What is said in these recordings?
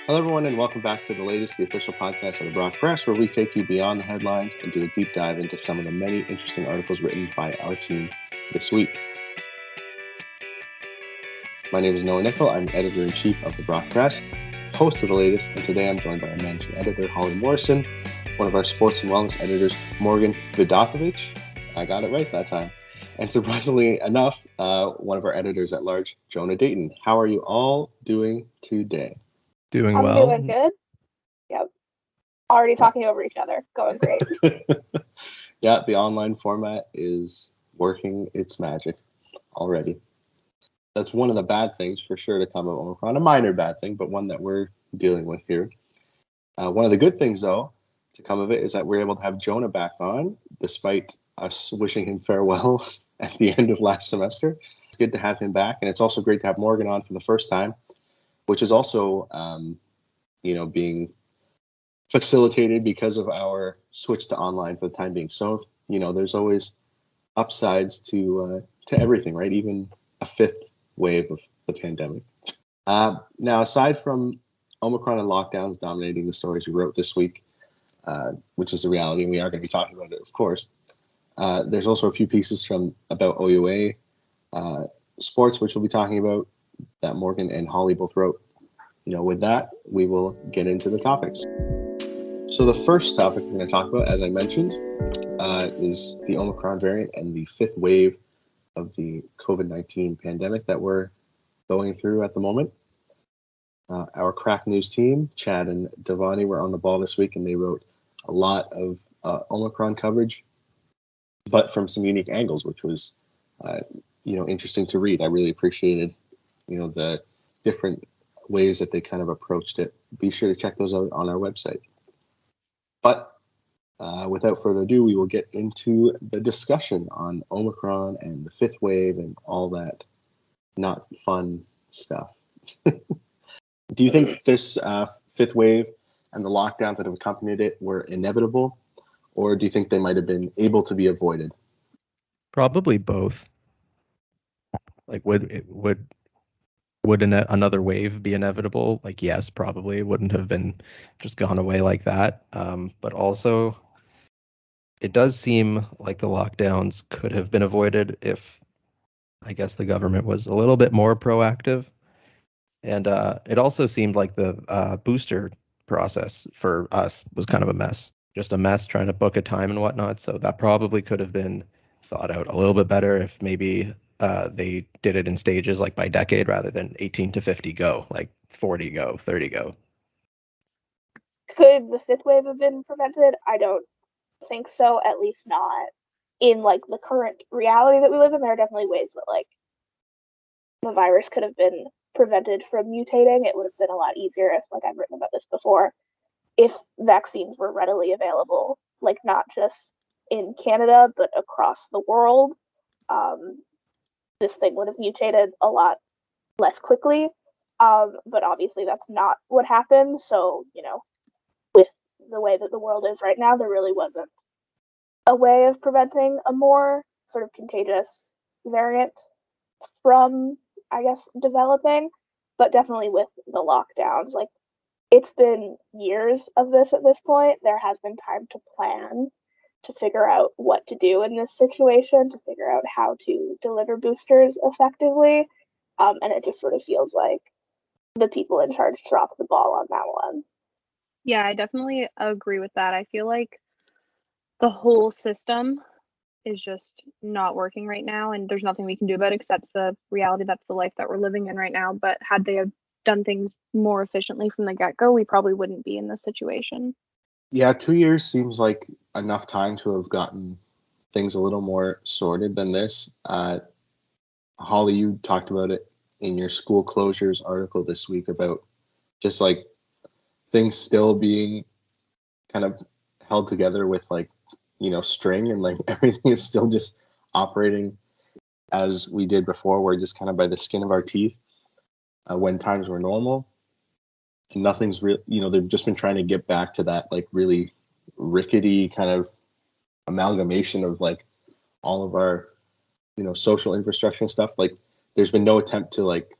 Hello, everyone, and welcome back to the latest, the official podcast of the Brock Press, where we take you beyond the headlines and do a deep dive into some of the many interesting articles written by our team this week. My name is Noah Nickel. I'm editor-in-chief of the Brock Press, host of the latest, and today I'm joined by our managing editor, Holly Morrison, one of our sports and wellness editors, Morgan Vidakovic. I got it right that time. And surprisingly enough, one of our editors at large, Jonah Dayton. How are you all doing today? Doing I'm well. doing good. Yep. Already talking over each other. Going great. Yeah, the online format is working its magic already. That's one of the bad things for sure to come of Omicron. A minor bad thing, but one that we're dealing with here. One of the good things, though, to come of it is that we're able to have Jonah back on, despite us wishing him farewell at the end of last semester. It's good to have him back, and it's also great to have Morgan on for the first time, which is also, being facilitated because of our switch to online for the time being. So, there's always upsides to everything, right? Even a fifth wave of the pandemic. Now, aside from Omicron and lockdowns dominating the stories we wrote this week, which is the reality, and we are going to be talking about it, of course, there's also a few pieces about OUA sports, which we'll be talking about, that Morgan and Holly both wrote. With that, we will get into the topics. So the first topic we're going to talk about, as I mentioned, is the Omicron variant and the fifth wave of the COVID-19 pandemic that we're going through at the moment. Our Crack News team, Chad and Devani, were on the ball this week, and they wrote a lot of Omicron coverage, but from some unique angles, which was, interesting to read. I really appreciated, the different ways that they kind of approached it. Be sure to check those out on our website. But without further ado, we will get into the discussion on Omicron and the fifth wave and all that not fun stuff. Do you think this fifth wave and the lockdowns that have accompanied it were inevitable, or do you think they might have been able to be avoided? Probably both. Like, would another wave be inevitable? Like, yes, probably. It wouldn't have been just gone away like that. But also, it does seem like the lockdowns could have been avoided if, I guess, the government was a little bit more proactive. And it also seemed like the booster process for us was kind of a mess. Just a mess trying to book a time and whatnot. So that probably could have been thought out a little bit better if maybe they did it in stages, like by decade, rather than 18 to 50 go, like 40 go, 30 go. Could the fifth wave have been prevented? I don't think so, at least not in like the current reality that we live in. There are definitely ways that like the virus could have been prevented from mutating. It would have been a lot easier if, like I've written about this before, if vaccines were readily available, like not just in Canada, but across the world. This thing would have mutated a lot less quickly. But obviously that's not what happened. So, with the way that the world is right now, there really wasn't a way of preventing a more sort of contagious variant from, I guess, developing. But definitely with the lockdowns, like it's been years of this at this point. There has been time to plan, to figure out what to do in this situation, to figure out how to deliver boosters effectively. And it just sort of feels like the people in charge dropped the ball on that one. Yeah, I definitely agree with that. I feel like the whole system is just not working right now, and there's nothing we can do about it because that's the reality, that's the life that we're living in right now. But had they have done things more efficiently from the get-go, we probably wouldn't be in this situation. Yeah, 2 years seems like enough time to have gotten things a little more sorted than this. Holly, you talked about it in your school closures article this week about just like things still being kind of held together with like, string, and like everything is still just operating as we did before. We're just kind of by the skin of our teeth when times were normal. Nothing's real, they've just been trying to get back to that like really rickety kind of amalgamation of like all of our, social infrastructure and stuff. Like there's been no attempt to like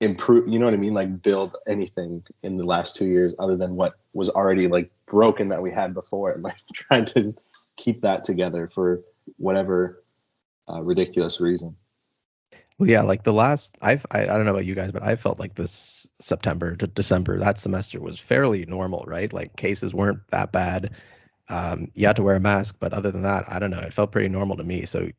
improve, you know what I mean? Like build anything in the last 2 years other than what was already like broken that we had before, and like trying to keep that together for whatever ridiculous reason. Well, yeah, like I don't know about you guys, but I felt like this September to December, that semester was fairly normal, right? Like cases weren't that bad. You had to wear a mask, but other than that, I don't know, it felt pretty normal to me. So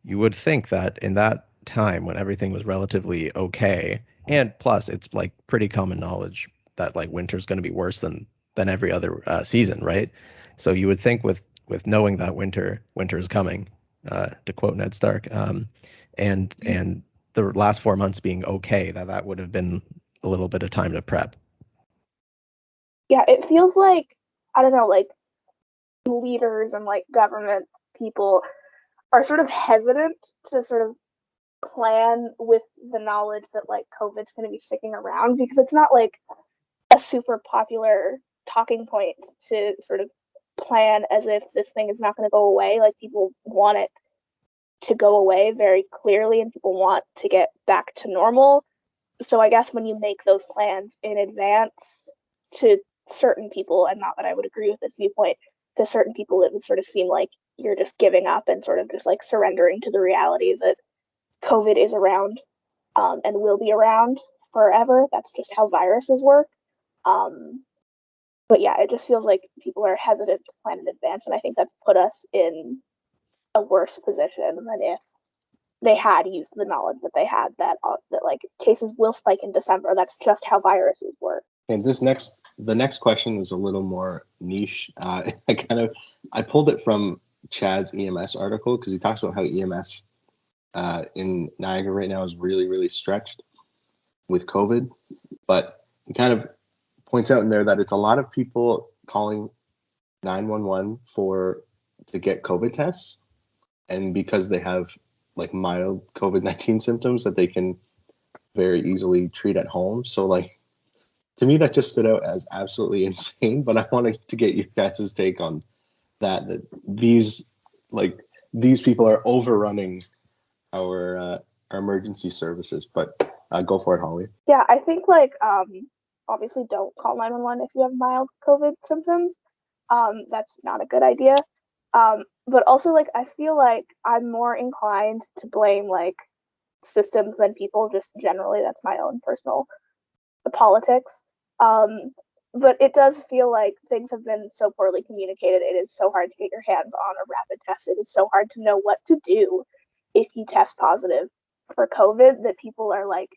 you would think that in that time when everything was relatively okay, and plus it's like pretty common knowledge that like winter's going to be worse than every other season, right? So you would think with knowing that winter is coming, to quote Ned Stark, and the last 4 months being okay, that would have been a little bit of time to prep. Yeah, it feels like, I don't know, like leaders and like government people are sort of hesitant to sort of plan with the knowledge that like COVID's going to be sticking around, because it's not like a super popular talking point to sort of plan as if this thing is not going to go away. Like people want it to go away very clearly, and people want to get back to normal. So I guess when you make those plans in advance, to certain people, and not that I would agree with this viewpoint, to certain people it would sort of seem like you're just giving up and sort of just like surrendering to the reality that COVID is around, and will be around forever. That's just how viruses work. But yeah, it just feels like people are hesitant to plan in advance, and I think that's put us in a worse position than if they had used the knowledge that they had, that like cases will spike in December. That's just how viruses work. And the next question is a little more niche. I pulled it from Chad's EMS article because he talks about how EMS in Niagara right now is really, really stretched with COVID. But he kind of points out in there that it's a lot of people calling 911 to get COVID tests, and because they have like mild COVID-19 symptoms that they can very easily treat at home. So like, to me, that just stood out as absolutely insane. But I wanted to get you guys' take on that these people are overrunning our emergency services. But go for it, Holly. Yeah, I think like obviously don't call 911 if you have mild COVID symptoms. That's not a good idea. But also like I feel like I'm more inclined to blame like systems than people just generally. That's my own personal politics. But it does feel like things have been so poorly communicated. It is so hard to get your hands on a rapid test. It is so hard to know what to do if you test positive for COVID, that people are like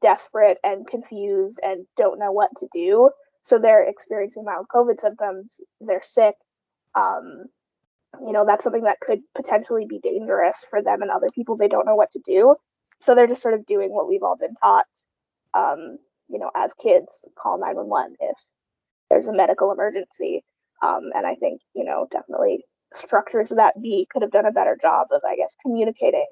desperate and confused and don't know what to do. So they're experiencing mild COVID symptoms. They're sick. That's something that could potentially be dangerous for them and other people. They don't know what to do. So they're just sort of doing what we've all been taught, as kids, call 911 if there's a medical emergency. And I think, definitely structures that could have done a better job of, I guess, communicating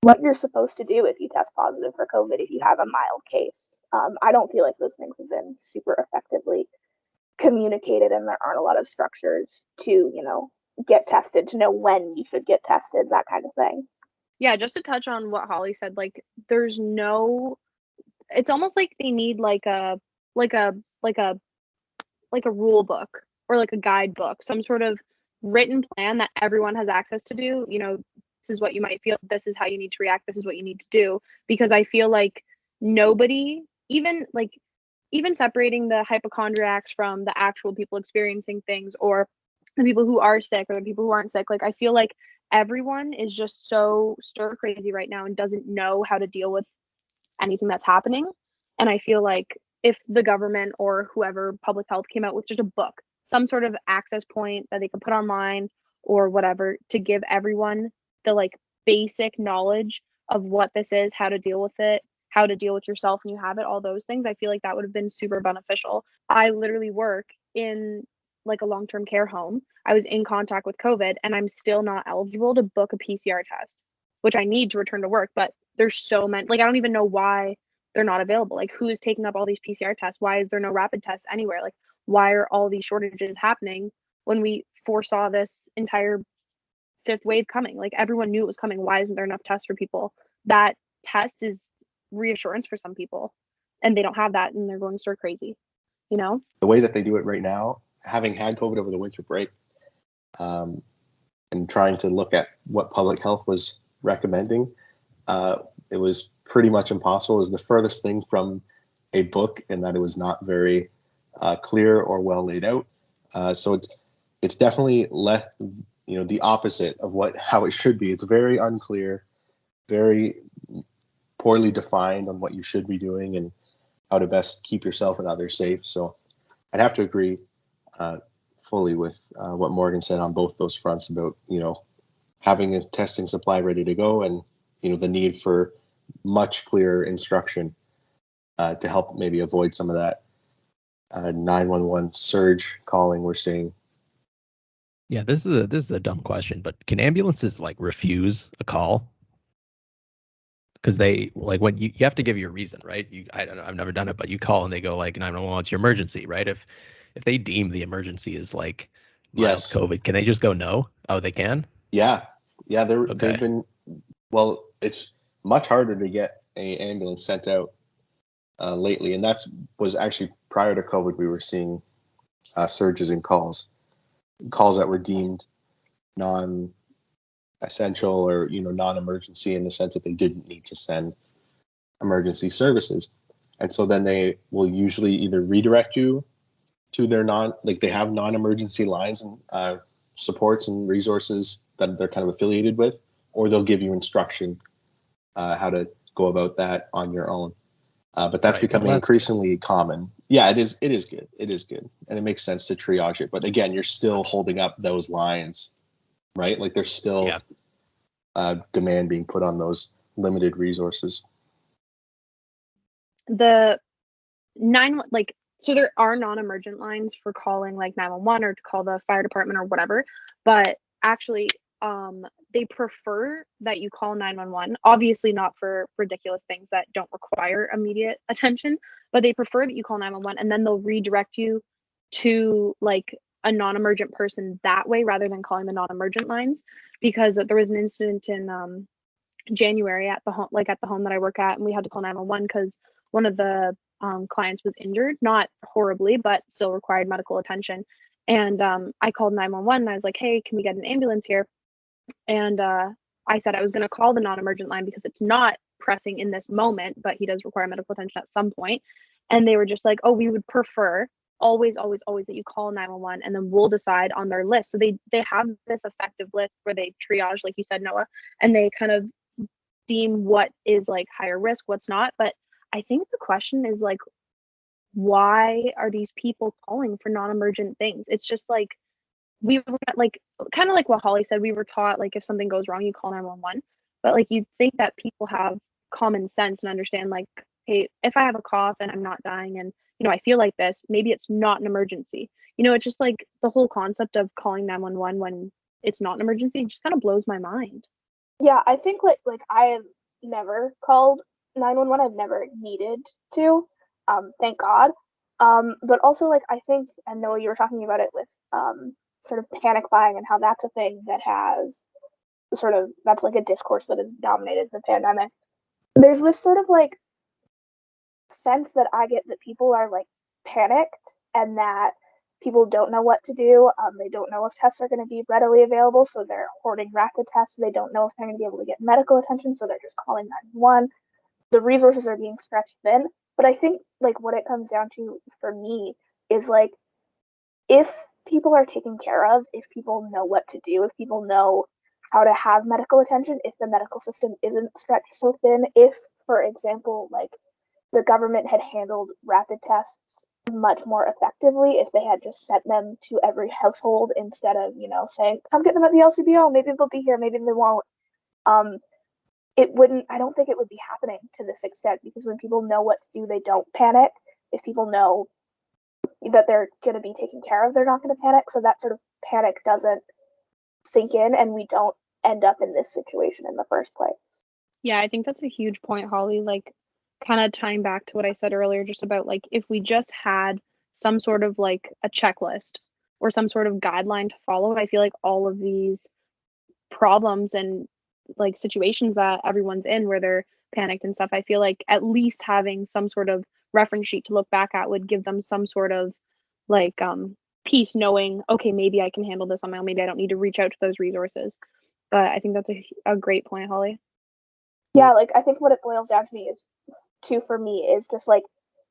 what you're supposed to do if you test positive for COVID if you have a mild case. I don't feel like those things have been super effectively communicated, and there aren't a lot of structures to, get tested, to know when you should get tested, that kind of thing. Yeah, just to touch on what Holly said, like it's almost like they need like a rule book or like a guidebook, some sort of written plan that everyone has access to do. This is what you might feel, this is how you need to react, this is what you need to do. Because I feel like nobody, even separating the hypochondriacs from the actual people experiencing things, or the people who are sick or the people who aren't sick, like I feel like everyone is just so stir crazy right now and doesn't know how to deal with anything that's happening. And I feel like if the government or whoever, public health, came out with just a book, some sort of access point that they could put online or whatever, to give everyone the like basic knowledge of what this is, how to deal with it, how to deal with yourself when you have it, all those things, I feel like that would have been super beneficial. I literally work in like a long-term care home. I was in contact with COVID, and I'm still not eligible to book a PCR test, which I need to return to work. But there's so many, like I don't even know why they're not available. Like who is taking up all these PCR tests? Why is there no rapid tests anywhere? Like why are all these shortages happening when we foresaw this entire fifth wave coming? Like everyone knew it was coming. Why isn't there enough tests for people? That test is reassurance for some people, and they don't have that, and they're going stir crazy, you know? The way that they do it right now, having had COVID over the winter break, and trying to look at what public health was recommending, it was pretty much impossible. It was the furthest thing from a book in that it was not very clear or well laid out. So it's definitely left, the opposite of how it should be. It's very unclear, very poorly defined on what you should be doing and how to best keep yourself and others safe. So I'd have to agree fully with what Morgan said on both those fronts about, having a testing supply ready to go and, the need for much clearer instruction to help maybe avoid some of that 911 surge calling we're seeing. Yeah, this is a dumb question, but can ambulances like refuse a call? Because they like when you have to give your reason, right? I don't know, I've never done it, but you call and they go like 911, it's your emergency, right? If they deem the emergency is like mild Yes. COVID, can they just go no? Oh, they can? Yeah. Okay. They've been, well, it's much harder to get an ambulance sent out lately, and was actually prior to COVID. We were seeing surges in calls that were deemed non-essential or non-emergency in the sense that they didn't need to send emergency services, and so then they will usually either redirect you to their they have non-emergency lines and supports and resources that they're kind of affiliated with, or they'll give you instruction how to go about that on your own. But that's becoming increasingly common. Yeah, it is good. It is good. And it makes sense to triage it. But again, you're still holding up those lines, right? Like there's still demand being put on those limited resources. So there are non-emergent lines for calling like 911 or to call the fire department or whatever, but actually they prefer that you call 911, obviously not for ridiculous things that don't require immediate attention, but they prefer that you call 911 and then they'll redirect you to like a non-emergent person that way rather than calling the non-emergent lines, because there was an incident in January at the home that I work at, and we had to call 911 because one of the clients was injured, not horribly, but still required medical attention. And I called 911 and I was like, hey, can we get an ambulance here? And I said I was going to call the non-emergent line because it's not pressing in this moment, but he does require medical attention at some point. And they were just like, oh, we would prefer always that you call 911 and then we'll decide on their list. So they have this effective list where they triage, like you said, Noah, and they kind of deem what is like higher risk, what's not. But I think the question is like, why are these people calling for non-emergent things? It's just like, we were like, kind of like what Holly said, we were taught like if something goes wrong, you call 911. But like you'd think that people have common sense and understand like, hey, if I have a cough and I'm not dying and I feel like this, maybe it's not an emergency. It's just like the whole concept of calling 911 when it's not an emergency just kind of blows my mind. Yeah, I think like I have never called 911. I've never needed to. Thank God. But also like I think, and Noah, you were talking about it with sort of panic buying and how that's a thing that has that's like a discourse that has dominated the pandemic. There's this sort of like sense that I get that people are like panicked and that people don't know what to do. They don't know if tests are going to be readily available, so they're hoarding rapid tests. They don't know if they're going to be able to get medical attention, so they're just calling 911. The resources are being stretched thin. But I think like what it comes down to for me is like, if people are taken care of, if people know what to do, if people know how to have medical attention, if the medical system isn't stretched so thin, if, for example, like the government had handled rapid tests much more effectively, if they had just sent them to every household instead of, saying, come get them at the LCBO, maybe they'll be here, maybe they won't. I don't think it would be happening to this extent, because when people know what to do, they don't panic. If people know that they're going to be taken care of, they're not going to panic. So that sort of panic doesn't sink in and we don't end up in this situation in the first place. Yeah, I think that's a huge point, Holly. Like kind of tying back to what I said earlier, just about like if we just had some sort of like a checklist or some sort of guideline to follow, I feel like all of these problems and like situations that everyone's in where they're panicked and stuff. I feel like at least having some sort of reference sheet to look back at would give them some sort of like peace, knowing, okay, maybe I can handle this on my own. Maybe I don't need to reach out to those resources. But I think that's a great point, Holly. Yeah, like I think what it boils down to for me is just like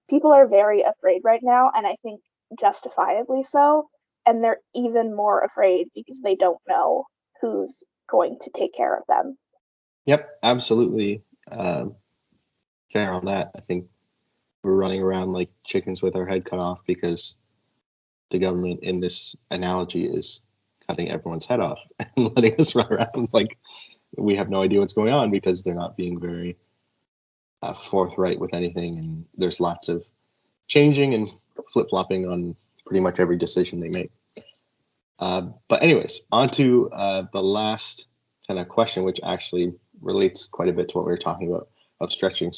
people are very afraid right now, and I think justifiably so. And they're even more afraid because they don't know who's going to take care of them. Yep, absolutely fair on that. I think we're running around like chickens with our head cut off because the government in this analogy is cutting everyone's head off and letting us run around like we have no idea what's going on because they're not being very forthright with anything, and there's lots of changing and flip-flopping on pretty much every decision they make. But anyways, on to the last kind of question, which actually relates quite a bit to what we were talking about of stretching.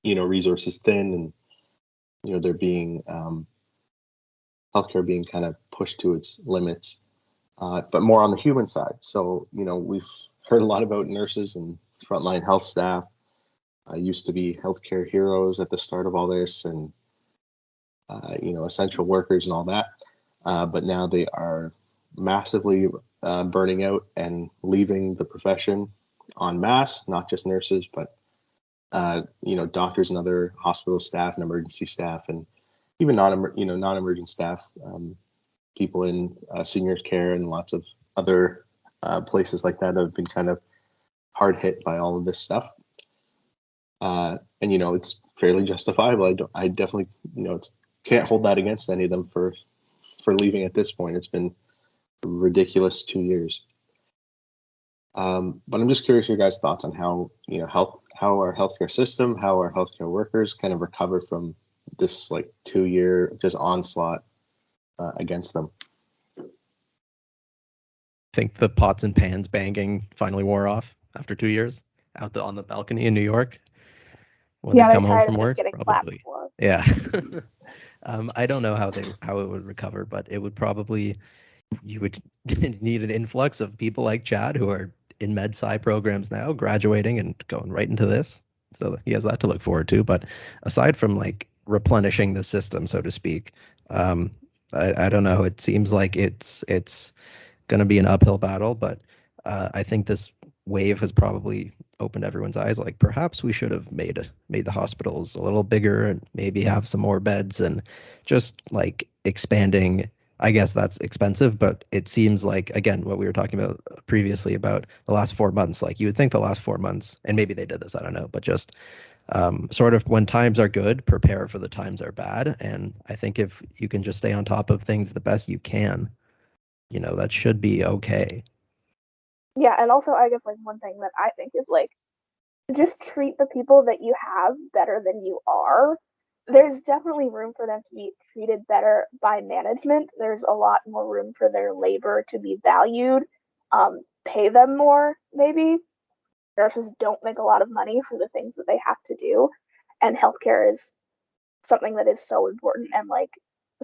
Resources thin, and there being healthcare being kind of pushed to its limits, but more on the human side. So, we've heard a lot about nurses and frontline health staff. Used to be healthcare heroes at the start of all this, and essential workers and all that. But now they are massively burning out and leaving the profession en masse, not just nurses, but doctors and other hospital staff and emergency staff, and even non-emergent staff, people in seniors care and lots of other places like that have been kind of hard hit by all of this stuff. And it's fairly justifiable. I definitely can't hold that against any of them for leaving at this point. It's been a ridiculous 2 years. But I'm just curious your guys' thoughts on how our healthcare system, how our healthcare workers kind of recover from this 2 year just onslaught against them. I think the pots and pans banging finally wore off after 2 years out on the balcony in New York when they come home from work. Probably, yeah. I don't know how it would recover, but it would probably, you would need an influx of people like Chad who are in med-sci programs now, graduating and going right into this. So he has that to look forward to. But aside from replenishing the system, so to speak, I don't know. It seems like it's going to be an uphill battle, but I think this wave has probably opened everyone's eyes. Perhaps we should have made the hospitals a little bigger and maybe have some more beds and just expanding. I guess that's expensive, but it seems like, again, what we were talking about previously about the last 4 months, you would think the last 4 months, and maybe they did this, I don't know, but just sort of when times are good, prepare for the times are bad. And I think if you can just stay on top of things the best you can, that should be okay. Yeah, and also I guess one thing that I think is just treat the people that you have better than you are. There's definitely room for them to be treated better by management. There's a lot more room for their labor to be valued. Pay them more, maybe. Nurses don't make a lot of money for the things that they have to do, and healthcare is something that is so important and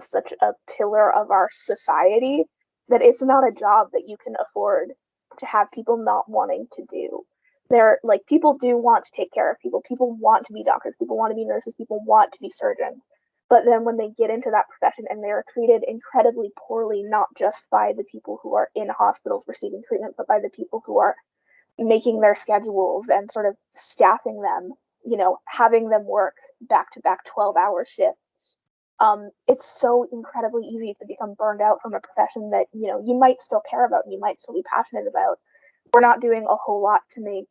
such a pillar of our society that it's not a job that you can afford to have people not wanting to do. They're people do want to take care of people. People want to be doctors. People want to be nurses. People want to be surgeons. But then when they get into that profession and they are treated incredibly poorly, not just by the people who are in hospitals receiving treatment, but by the people who are making their schedules and sort of staffing them, having them work back-to-back 12-hour shifts. It's so incredibly easy to become burned out from a profession that, you might still care about and you might still be passionate about. We're not doing a whole lot to make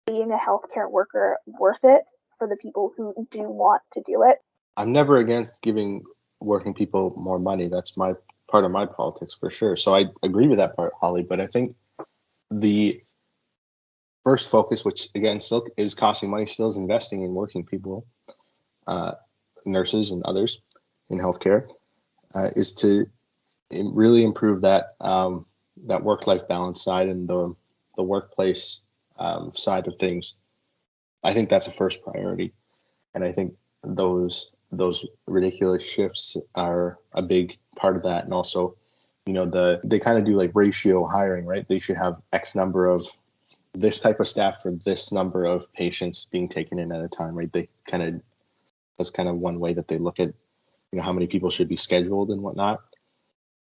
being a healthcare worker worth it for the people who do want to do it. I'm never against giving working people more money. That's my part of my politics for sure. So I agree with that part, Holly, but I think the first focus, which again still is costing money, still is investing in working people, nurses and others in healthcare, is to really improve that work-life balance side and the workplace side of things. I think that's a first priority, and I think those ridiculous shifts are a big part of that. And also, they kind of do ratio hiring, right? They should have X number of this type of staff for this number of patients being taken in at a time, right? That's kind of one way that they look at, how many people should be scheduled and whatnot.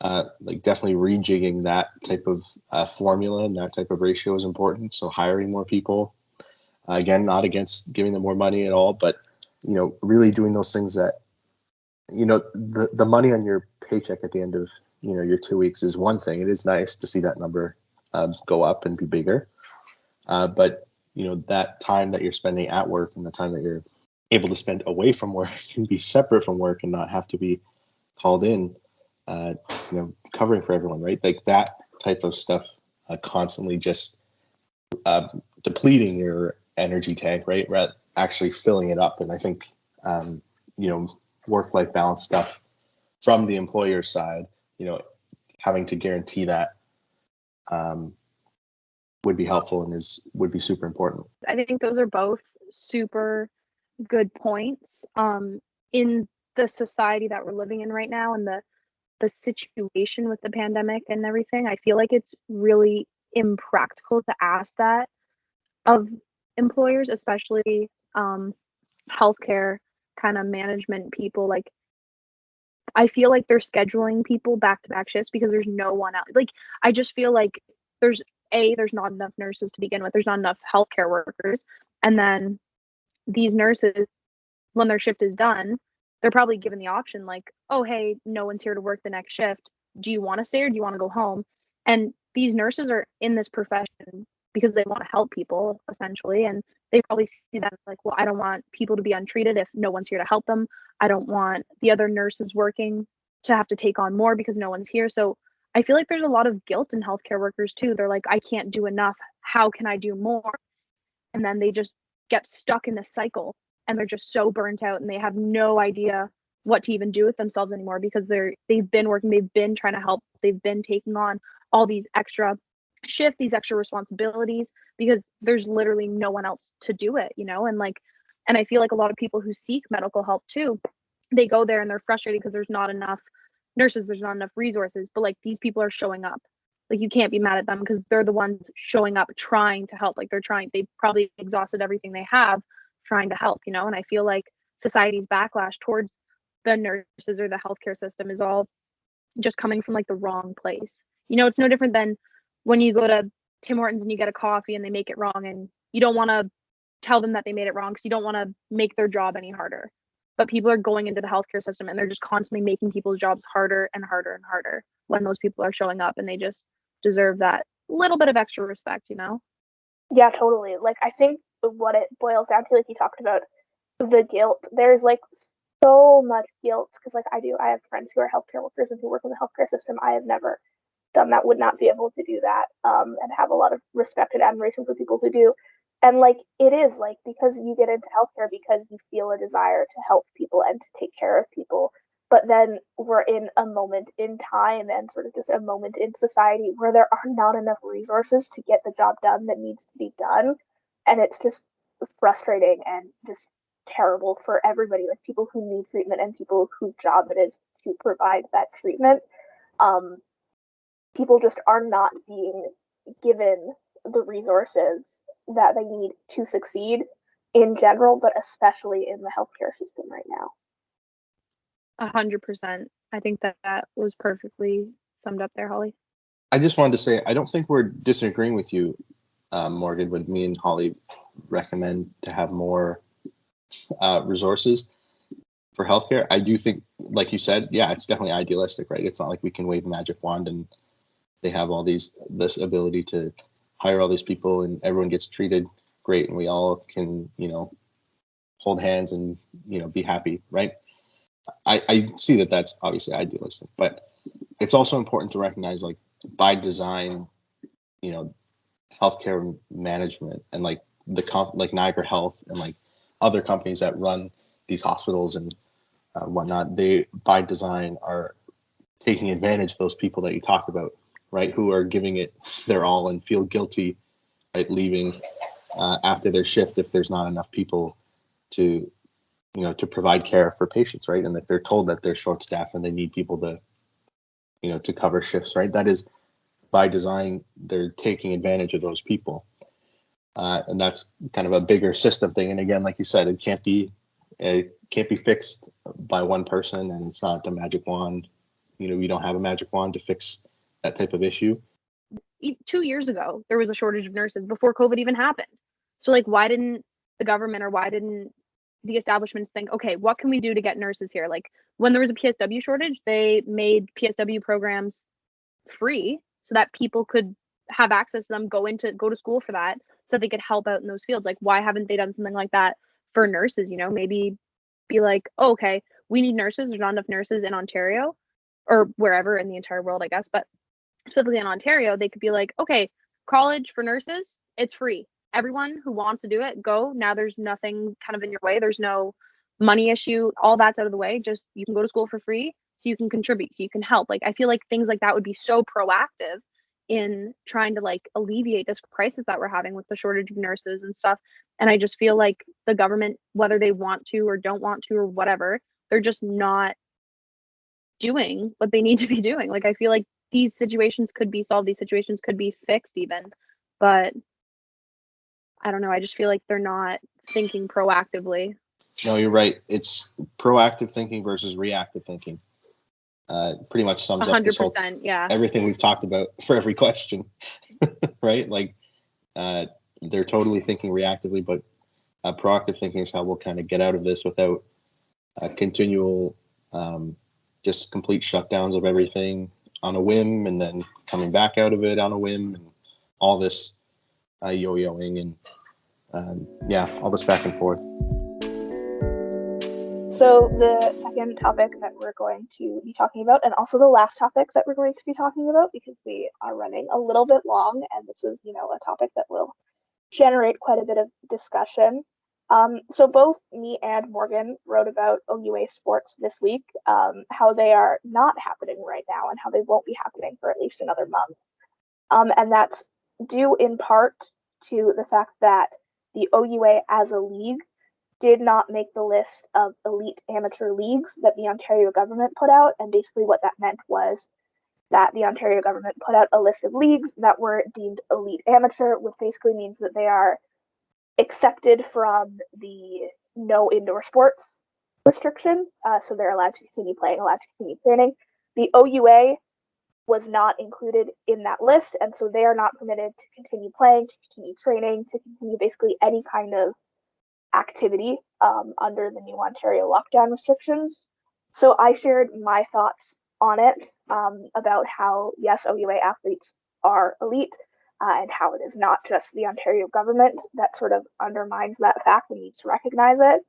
Like definitely rejigging that type of formula and that type of ratio is important. So hiring more people, again, not against giving them more money at all, but, really doing those things that, the money on your paycheck at the end of, your 2 weeks is one thing. It is nice to see that number go up and be bigger. But, that time that you're spending at work and the time that you're able to spend away from work can be separate from work and not have to be called in, covering for everyone, right? Like that type of stuff constantly just depleting your energy tank, right? Rather actually filling it up. And I think, work-life balance stuff from the employer side, having to guarantee that would be helpful and would be super important. I think those are both super good points. In the society that we're living in right now and the situation with the pandemic and everything, I feel like it's really impractical to ask that of employers, especially healthcare kind of management people. Like, I feel like they're scheduling people back-to-back shifts because there's no one out. Like, I just feel like there's not enough nurses to begin with. There's not enough healthcare workers. And then these nurses, when their shift is done, they're probably given the option like, oh, hey, no one's here to work the next shift. Do you want to stay or do you want to go home? And these nurses are in this profession because they want to help people, essentially. And they probably see that like, well, I don't want people to be untreated if no one's here to help them. I don't want the other nurses working to have to take on more because no one's here. So I feel like there's a lot of guilt in healthcare workers too. They're like, I can't do enough. How can I do more? And then they just get stuck in this cycle and they're just so burnt out and they have no idea what to even do with themselves anymore because they've been working, they've been trying to help, they've been taking on all these extra shifts, these extra responsibilities because there's literally no one else to do it, and I feel like a lot of people who seek medical help too, they go there and they're frustrated because there's not enough nurses, there's not enough resources, but like these people are showing up. Like you can't be mad at them because they're the ones showing up trying to help. Like they've probably exhausted everything they have trying to help, and I feel like society's backlash towards the nurses or the healthcare system is all just coming from like the wrong place. It's no different than when you go to Tim Hortons and you get a coffee and they make it wrong and you don't want to tell them that they made it wrong because you don't want to make their job any harder. But people are going into the healthcare system and they're just constantly making people's jobs harder and harder and harder when those people are showing up, and they just deserve that little bit of extra respect, Yeah, totally. Like, I think what it boils down to, like you talked about, the guilt. There's like so much guilt because like I have friends who are healthcare workers and who work in the healthcare system. I have never done that, would not be able to do that, and have a lot of respect and admiration for people who do. And like it is like because you get into healthcare because you feel a desire to help people and to take care of people. But then we're in a moment in time and sort of just a moment in society where there are not enough resources to get the job done that needs to be done. And it's just frustrating and just terrible for everybody, like people who need treatment and people whose job it is to provide that treatment. People just are not being given the resources that they need to succeed in general, but especially in the healthcare system right now. 100%. I think that was perfectly summed up there, Holly. I just wanted to say, I don't think we're disagreeing with you, Morgan, when me and Holly recommend to have more resources for healthcare. I do think, like you said, yeah, it's definitely idealistic, right? It's not like we can wave a magic wand and they have all this ability to hire all these people and everyone gets treated great and we all can, hold hands and, be happy, right? I see that that's obviously idealistic, but it's also important to recognize, like, by design, healthcare management and like like Niagara Health and like other companies that run these hospitals and whatnot, they by design are taking advantage of those people that you talked about, right? Who are giving it their all and feel guilty, right, leaving after their shift if there's not enough people to provide care for patients, right? And if they're told that they're short-staffed and they need people to cover shifts, right? That is by design, they're taking advantage of those people. and that's kind of a bigger system thing. And again, like you said, it can't be fixed by one person, and it's not a magic wand. You don't have a magic wand to fix that type of issue. 2 years ago, there was a shortage of nurses before COVID even happened. So like, why didn't the government or why didn't the establishments think, okay, what can we do to get nurses here? Like when there was a PSW shortage, they made PSW programs free so that people could have access to them, go to school for that, so they could help out in those fields. Like, why haven't they done something like that for nurses? Maybe be like, oh, okay, we need nurses. There's not enough nurses in Ontario or wherever in the entire world, I guess. But specifically in Ontario, they could be like, okay, college for nurses, it's free. Everyone who wants to do it, go. Now there's nothing kind of in your way. There's no money issue. All that's out of the way. Just you can go to school for free, so you can contribute, so you can help. Like, I feel like things like that would be so proactive in trying to like alleviate this crisis that we're having with the shortage of nurses and stuff. And I just feel like the government, whether they want to or don't want to or whatever, they're just not doing what they need to be doing. Like, I feel like these situations could be solved, these situations could be fixed even, but I don't know, I just feel like they're not thinking proactively. No, you're right. It's proactive thinking versus reactive thinking. Pretty much sums up this whole, 100%, yeah. Everything we've talked about for every question, right? Like, they're totally thinking reactively, but proactive thinking is how we'll kind of get out of this without continual, just complete shutdowns of everything on a whim, and then coming back out of it on a whim, and all this yo-yoing and all this back and forth. So the second topic that we're going to be talking about, and also the last topic that we're going to be talking about, because we are running a little bit long, and this is, a topic that will generate quite a bit of discussion. So both me and Morgan wrote about OUA sports this week, how they are not happening right now and how they won't be happening for at least another month. And that's due in part to the fact that the OUA as a league did not make the list of elite amateur leagues that the Ontario government put out. And basically what that meant was that the Ontario government put out a list of leagues that were deemed elite amateur, which basically means that they are accepted from the no indoor sports restriction. So they're allowed to continue playing, allowed to continue training. The OUA was not included in that list, and so they are not permitted to continue playing, to continue training, to continue basically any kind of activity under the new Ontario lockdown restrictions. So I shared my thoughts on it, about how, yes, OUA athletes are elite, and how it is not just the Ontario government that sort of undermines that fact. We need to recognize it.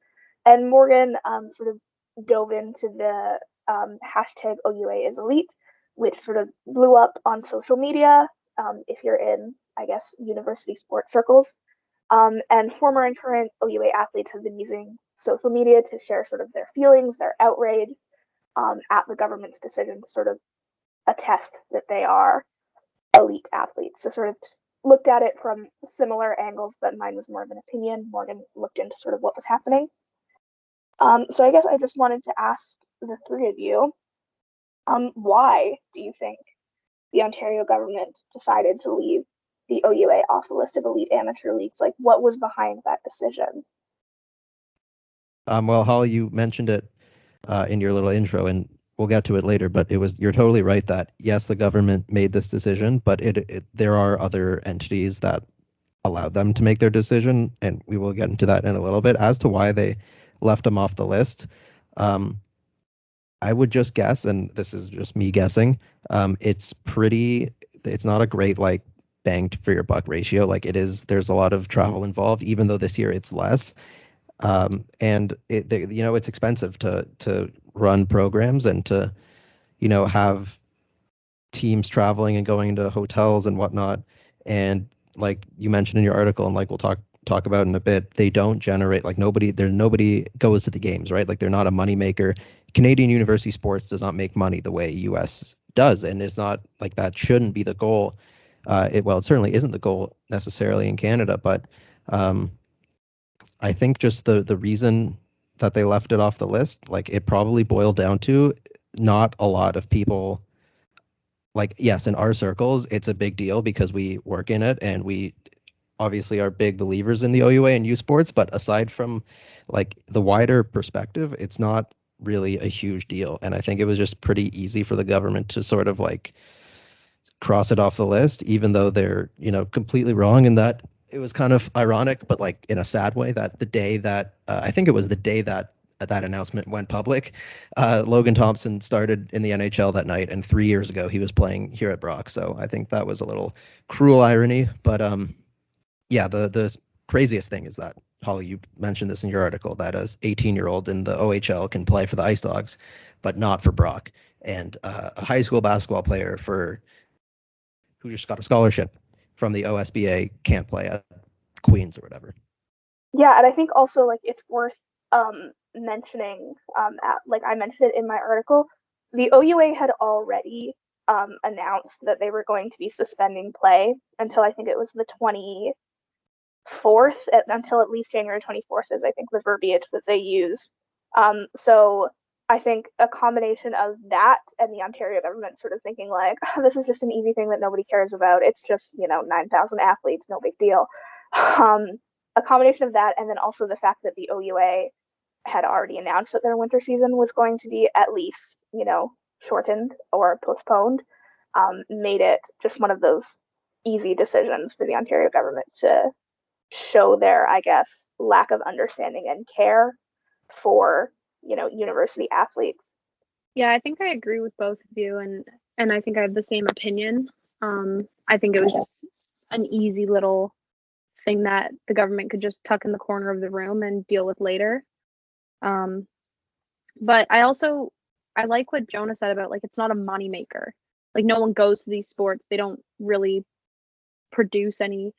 And Morgan sort of dove into the hashtag OUA is elite, which sort of blew up on social media, if you're in, I guess, university sports circles. And former and current OUA athletes have been using social media to share sort of their feelings, their outrage at the government's decision to sort of attest that they are elite athletes. So sort of looked at it from similar angles, but mine was more of an opinion. Morgan looked into sort of what was happening. So I guess I just wanted to ask the three of you, why do you think the Ontario government decided to leave the OUA off the list of elite amateur leagues? Like, what was behind that decision? Well, Holly, you mentioned it in your little intro, and we'll get to it later, but you're totally right that, yes, the government made this decision, but there are other entities that allowed them to make their decision, and we will get into that in a little bit. As to why they left them off the list, I would just guess, and this is just me guessing, it's not a great, like, bang for your buck ratio. Like, there's a lot of travel involved, even though this year it's less. And it's expensive to run programs and to, have teams traveling and going to hotels and whatnot. And like you mentioned in your article, and like we'll talk about in a bit, they don't generate, like, nobody goes to the games, right? Like, they're not a moneymaker. Canadian university sports does not make money the way US does, and it's not like that shouldn't be the goal. It certainly isn't the goal necessarily in Canada, but I think just the reason that they left it off the list, like, it probably boiled down to not a lot of people. Like, yes, in our circles, it's a big deal because we work in it and we obviously are big believers in the OUA and youth sports, but aside from like the wider perspective, it's not really a huge deal. And I think it was just pretty easy for the government to sort of like cross it off the list, even though they're, completely wrong in that it was kind of ironic, but like in a sad way, that the day that I think it was the day that that announcement went public, Logan Thompson started in the NHL that night, and 3 years ago he was playing here at Brock. So I think that was a little cruel irony. But yeah, the craziest thing is that, Holly, you mentioned this in your article, that as 18-year-old in the OHL can play for the Ice Dogs, but not for Brock. And a high school basketball player who just got a scholarship from the OSBA can't play at Queens or whatever. Yeah, and I think also like it's worth mentioning, like I mentioned it in my article, the OUA had already announced that they were going to be suspending play until I think it was the 24th, until at least January 24th is I think the verbiage that they used. So I think a combination of that and the Ontario government sort of thinking like, oh, this is just an easy thing that nobody cares about. It's just, 9,000 athletes, no big deal. A combination of that, and then also the fact that the OUA had already announced that their winter season was going to be at least, shortened or postponed, made it just one of those easy decisions for the Ontario government to show their, I guess, lack of understanding and care for, university athletes. Yeah, I think I agree with both of you, and I think I have the same opinion. I think it was just an easy little thing that the government could just tuck in the corner of the room and deal with later. But I like what Jonah said about like it's not a moneymaker. Like no one goes to these sports. They don't really produce any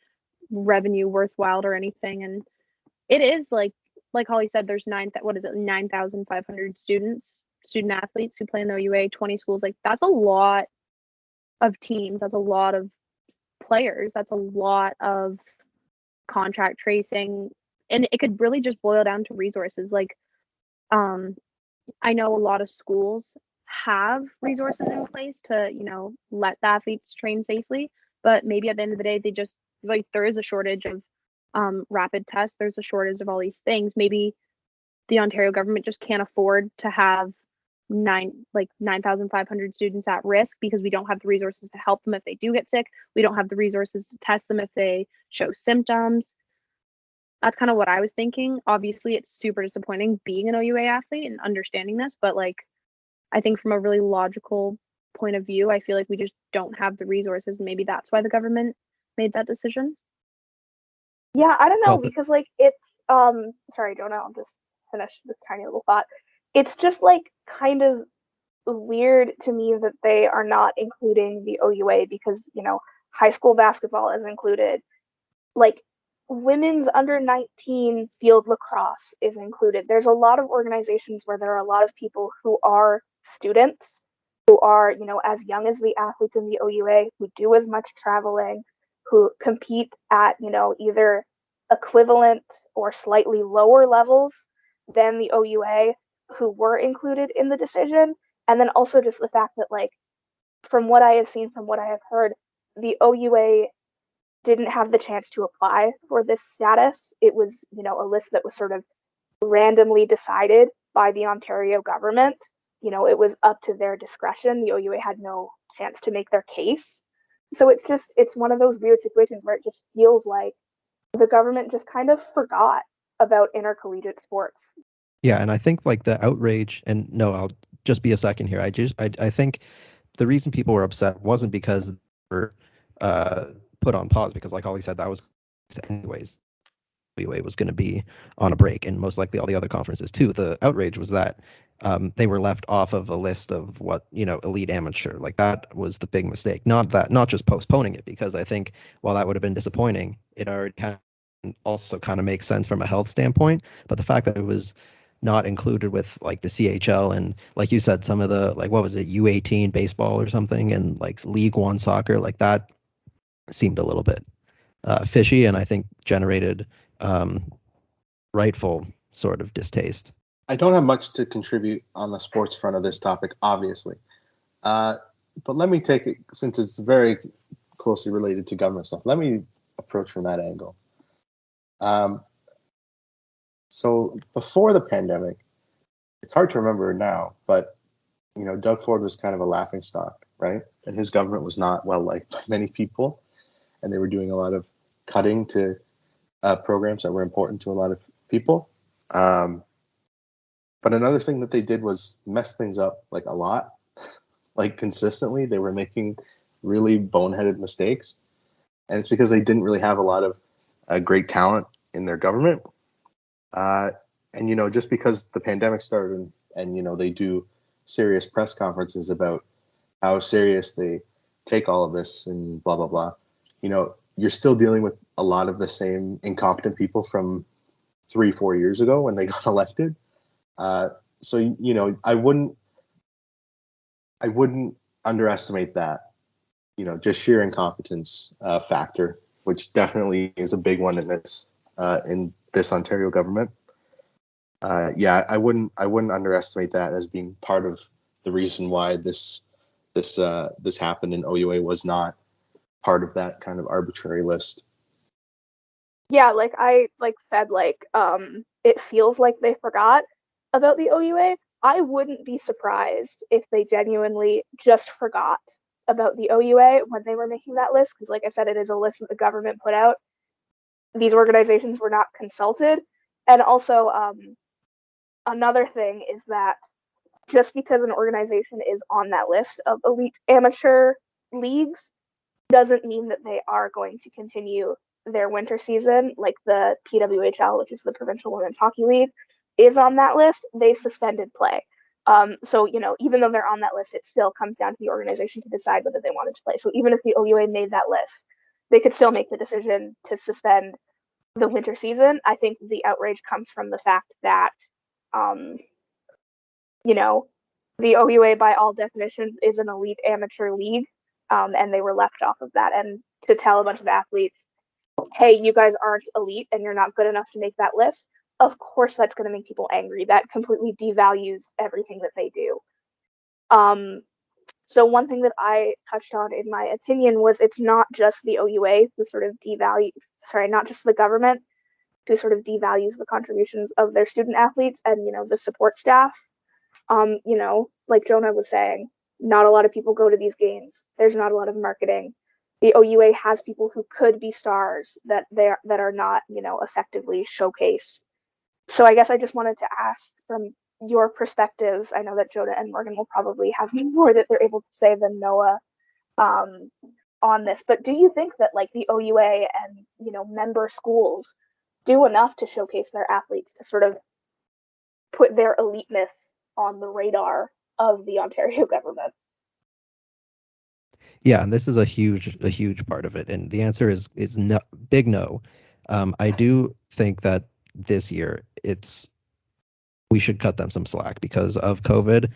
revenue worthwhile or anything. And it is like Holly said, there's 9,500 student athletes who play in the OUA, 20 schools. Like that's a lot of teams. That's a lot of players. That's a lot of contract tracing. And it could really just boil down to resources. Like, I know a lot of schools have resources in place to, let the athletes train safely, but maybe at the end of the day, they just like there is a shortage of rapid tests. There's a shortage of all these things. Maybe the Ontario government just can't afford to have 9,500 students at risk because we don't have the resources to help them if they do get sick. We don't have the resources to test them if they show symptoms. That's kind of what I was thinking. Obviously, it's super disappointing being an OUA athlete and understanding this, but like I think from a really logical point of view, I feel like we just don't have the resources. Maybe that's why the government made that decision. Yeah, I don't know, because like it's sorry, Jonah, I'll just finish this tiny little thought. It's just like kind of weird to me that they are not including the OUA because, high school basketball is included. Like women's under 19 field lacrosse is included. There's a lot of organizations where there are a lot of people who are students, who are, as young as the athletes in the OUA, who do as much traveling, who compete at, either equivalent or slightly lower levels than the OUA, who were included in the decision. And then also just the fact that, like, from what I have seen, from what I have heard, the OUA didn't have the chance to apply for this status. It was, a list that was sort of randomly decided by the Ontario government. It was up to their discretion. The OUA had no chance to make their case. So it's one of those weird situations where it just feels like the government just kind of forgot about intercollegiate sports. Yeah, and I think like the outrage, and no, I'll just be a second here. I think the reason people were upset wasn't because they were put on pause, because like Holly said, that was anyways. WA was going to be on a break, and most likely all the other conferences too. The outrage was that they were left off of a list of what, elite amateur. Like that was the big mistake. Not just postponing it, because I think while that would have been disappointing, it already also kind of makes sense from a health standpoint. But the fact that it was not included with like the CHL and, like you said, some of the, like, what was it, U18 baseball or something, and like League One soccer, like that seemed a little bit fishy, and I think generated rightful sort of distaste. I don't have much to contribute on the sports front of this topic, obviously. But let me take it, since it's very closely related to government stuff, let me approach from that angle. So before the pandemic, it's hard to remember now, but Doug Ford was kind of a laughingstock, right? And his government was not well liked by many people, and they were doing a lot of cutting to programs that were important to a lot of people. But another thing that they did was mess things up like a lot, like consistently. They were making really boneheaded mistakes, and it's because they didn't really have a lot of great talent in their government. And just because the pandemic started and they do serious press conferences about how serious they take all of this and blah blah blah, you're still dealing with a lot of the same incompetent people from 3-4 years ago when they got elected. So I wouldn't underestimate that, just sheer incompetence factor, which definitely is a big one in this Ontario government. I wouldn't underestimate that as being part of the reason why this happened, and OUA was not part of that kind of arbitrary list. Yeah, like I said, it feels like they forgot about the OUA. I wouldn't be surprised if they genuinely just forgot about the OUA when they were making that list, because like I said, it is a list that the government put out. These organizations were not consulted. And also, another thing is that just because an organization is on that list of elite amateur leagues doesn't mean that they are going to continue their winter season. Like the PWHL, which is the Provincial Women's Hockey League, is on that list. They suspended play. So, even though they're on that list, it still comes down to the organization to decide whether they wanted to play. So even if the OUA made that list, they could still make the decision to suspend the winter season. I think the outrage comes from the fact that, the OUA by all definitions is an elite amateur league, and they were left off of that. And to tell a bunch of athletes, hey, you guys aren't elite and you're not good enough to make that list, of course that's going to make people angry. That completely devalues everything that they do. So one thing that I touched on in my opinion was it's not just the OUA who sort of not just the government who sort of devalues the contributions of their student athletes and, the support staff. Like Jonah was saying, not a lot of people go to these games. There's not a lot of marketing. The OUA has people who could be stars that are not, effectively showcased. So I guess I just wanted to ask from your perspectives. I know that Jonah and Morgan will probably have more that they're able to say than Noah on this, but do you think that the OUA and member schools do enough to showcase their athletes to sort of put their eliteness on the radar of the Ontario government? Yeah, and this is a huge part of it, and the answer is no, big no. I do think that this year we should cut them some slack because of COVID.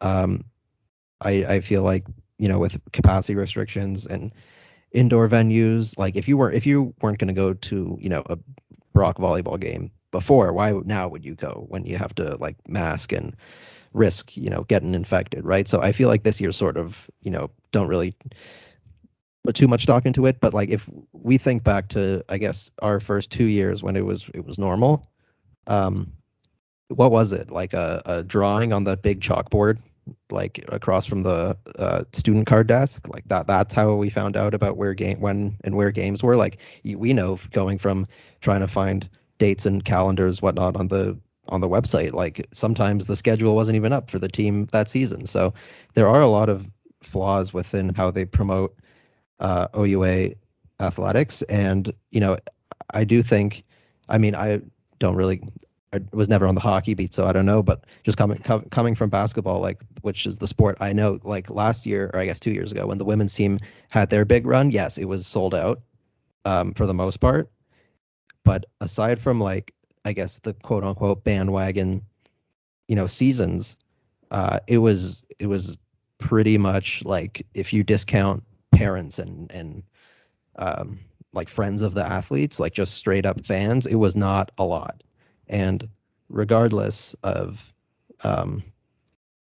I feel like with capacity restrictions and indoor venues, like if you weren't going to go to a Brock volleyball game before, why now would you go when you have to mask and risk getting infected, right? So I feel like this year sort of don't really put too much stock into it, but if we think back to I guess our first 2 years when it was normal, what was it, a drawing on that big chalkboard across from the student card desk, that's how we found out about where games were. We know going from trying to find dates and calendars whatnot on the website, sometimes the schedule wasn't even up for the team that season. So there are a lot of flaws within how they promote OUA athletics, and I do think, I was never on the hockey beat, so I don't know, but just coming from basketball, which is the sport I know, last year, or I guess 2 years ago, when the women's team had their big run, yes, it was sold out for the most part. But aside from I guess the quote unquote bandwagon, seasons, it was pretty much if you discount parents and friends of the athletes, just straight up fans, it was not a lot. And regardless of how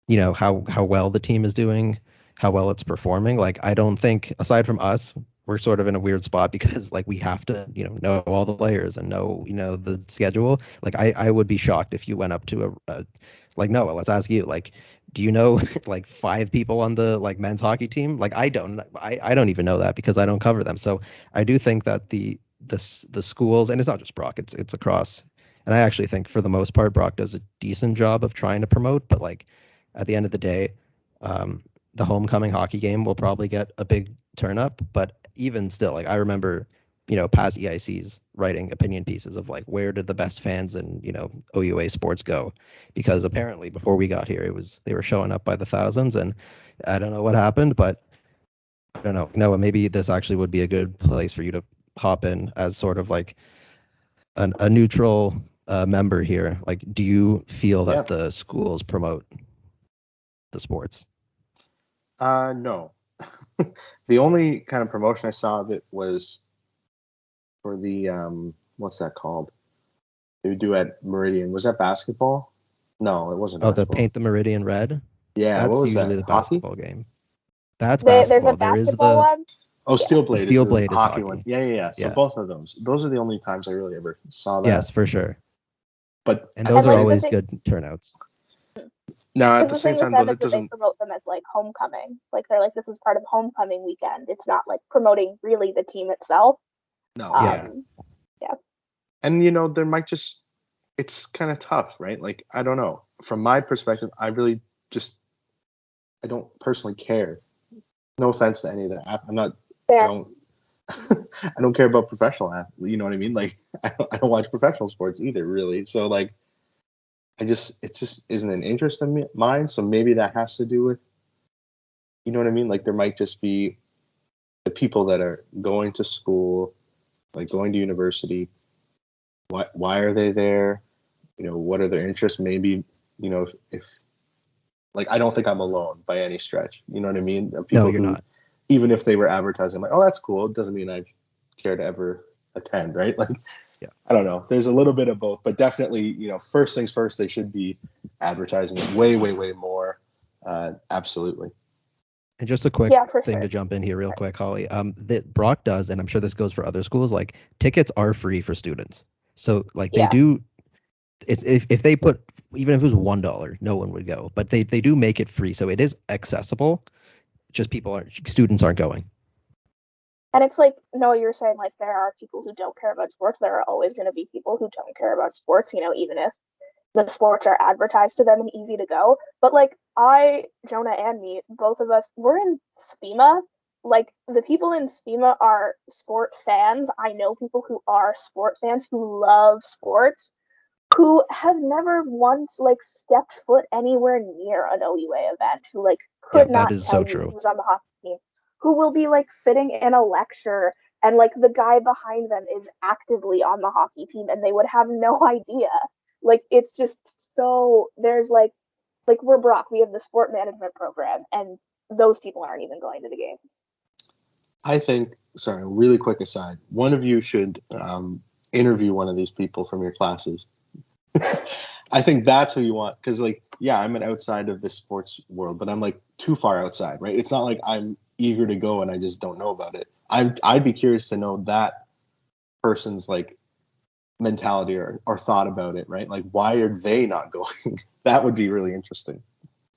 well the team is doing, how well it's performing, I don't think, aside from us, we're sort of in a weird spot because like we have to, know all the players and know, the schedule. Like I would be shocked if you went up to a like Noah, let's ask you, like, do you know like 5 people on the like men's hockey team? Like I don't even know that because I don't cover them. So I do think that the schools, and it's not just Brock, it's across. And I actually think for the most part Brock does a decent job of trying to promote, but like at the end of the day, the homecoming hockey game will probably get a big turn up, but even still, like I remember, past EICs writing opinion pieces of like where did the best fans in, OUA sports go? Because apparently before we got here, they were showing up by the thousands, and I don't know what happened, but I don't know. Noah, maybe this actually would be a good place for you to hop in as sort of like a neutral member here. Like, do you feel that the schools promote the sports? No. The only kind of promotion I saw of it was for the what's that called? They would do at Meridian. Was that basketball? No, it wasn't. Oh, basketball. the Paint the Meridian Red? Yeah, that's what was usually that? the basketball game. That's There's basketball. a basketball one. Oh, Steel Blade. Steel Blade is is hockey hockey. one. Yeah. So both of those are the only times I really ever saw that. Yes, for sure. And those are always good turnouts. Now at the same time, though, that doesn't. They promote them as like homecoming. Like they're like, this is part of homecoming weekend. It's not like promoting really the team itself. No. Yeah. And there might just, it's kind of tough, right? Like I don't know. From my perspective, I really just, I don't personally care. No offense to any of that. I'm not. Fair. I don't care about professional athletes. You know what I mean? Like I don't watch professional sports either, really. So like, it just isn't an interest of mine. So maybe that has to do with, you know what I mean? Like there might just be the people that are going to school, like going to university. Why are they there? What are their interests? Maybe, if like, I don't think I'm alone by any stretch. You know what I mean? People no, you're not. Even if they were advertising, like, oh, that's cool. It doesn't mean I care to ever attend, right? Like, yeah. I don't know. There's a little bit of both, but definitely, first things first, they should be advertising it way, way, way more. Absolutely. And just a quick thing to jump in here real quick, Holly. That Brock does, and I'm sure this goes for other schools, like tickets are free for students. So like they do, it's if they put, even if it was $1, no one would go, but they do make it free. So it is accessible. Just students aren't going. And it's like, no, you're saying like there are people who don't care about sports. There are always going to be people who don't care about sports, even if the sports are advertised to them and easy to go. But like Jonah and me, both of us, we're in SPEMA. Like the people in SPEMA are sport fans. I know people who are sport fans who love sports, who have never once like stepped foot anywhere near an OUA event, who like could not tell you who's on the hockey team, who will be like sitting in a lecture and like the guy behind them is actively on the hockey team and they would have no idea. Like it's just so, there's like we're Brock, we have the sport management program and those people aren't even going to the games. I think, sorry, really quick aside, one of you should interview one of these people from your classes. I think that's who you want, because like, yeah, I'm an outside of the sports world, but I'm like too far outside, right? It's not like I'm eager to go and I just don't know about it. I'd be curious to know that person's like mentality or thought about it, right? Like why are they not going? That would be really interesting.